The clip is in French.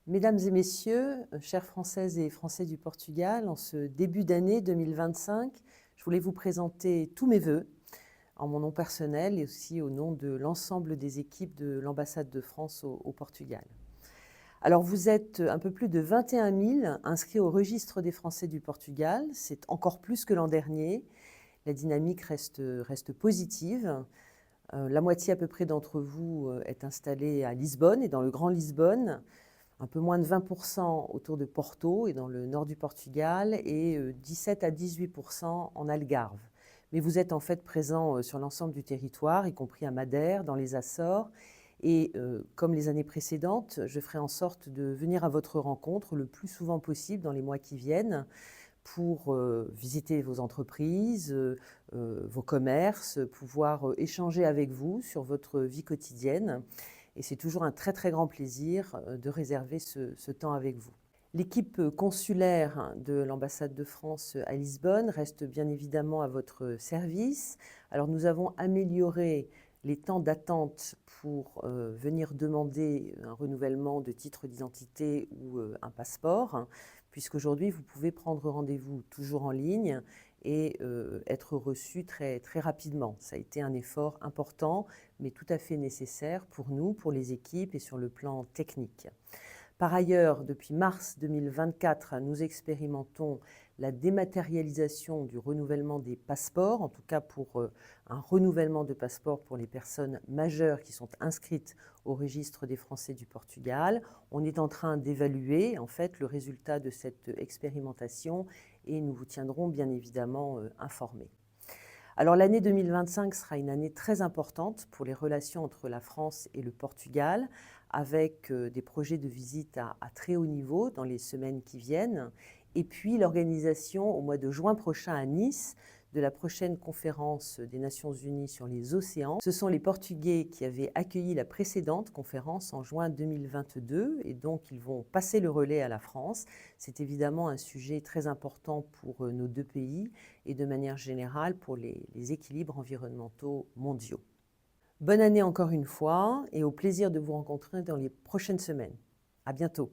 Mesdames et messieurs, chères Françaises et Français du Portugal, en ce début d'année 2025, je voulais vous présenter tous mes vœux, en mon nom personnel et aussi au nom de l'ensemble des équipes de l'ambassade de France au Portugal. Alors vous êtes un peu plus de 21 000 inscrits au registre des Français du Portugal, c'est encore plus que l'an dernier, la dynamique reste positive. La moitié à peu près d'entre vous est installée à Lisbonne et dans le Grand Lisbonne, un peu moins de 20% autour de Porto et dans le nord du Portugal et 17 à 18% en Algarve. Mais vous êtes en fait présent sur l'ensemble du territoire, y compris à Madère, dans les Açores. Et comme les années précédentes, je ferai en sorte de venir à votre rencontre le plus souvent possible dans les mois qui viennent pour visiter vos entreprises, vos commerces, pouvoir échanger avec vous sur votre vie quotidienne. Et c'est toujours un très très grand plaisir de réserver ce temps avec vous. L'équipe consulaire de l'ambassade de France à Lisbonne reste bien évidemment à votre service. Alors nous avons amélioré les temps d'attente pour venir demander un renouvellement de titre d'identité ou un passeport, puisqu'aujourd'hui vous pouvez prendre rendez-vous toujours en ligne et être reçu très, très rapidement. Ça a été un effort important, mais tout à fait nécessaire pour nous, pour les équipes et sur le plan technique. Par ailleurs, depuis mars 2024, nous expérimentons la dématérialisation du renouvellement des passeports, en tout cas pour un renouvellement de passeport pour les personnes majeures qui sont inscrites au registre des Français du Portugal. On est en train d'évaluer en fait le résultat de cette expérimentation et nous vous tiendrons bien évidemment informés. Alors l'année 2025 sera une année très importante pour les relations entre la France et le Portugal, avec des projets de visite à très haut niveau dans les semaines qui viennent, et puis l'organisation au mois de juin prochain à Nice de la prochaine conférence des Nations Unies sur les océans. Ce sont les Portugais qui avaient accueilli la précédente conférence en juin 2022 et donc ils vont passer le relais à la France. C'est évidemment un sujet très important pour nos deux pays et de manière générale pour les équilibres environnementaux mondiaux. Bonne année encore une fois et au plaisir de vous rencontrer dans les prochaines semaines. À bientôt.